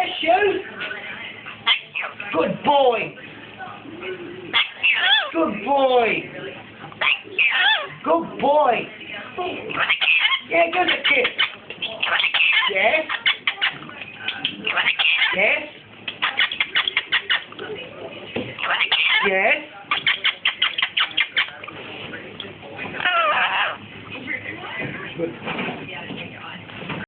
bless you. Good boy. Good boy. Good boy. Yeah, give us a kiss. Yes. Yes. Yes.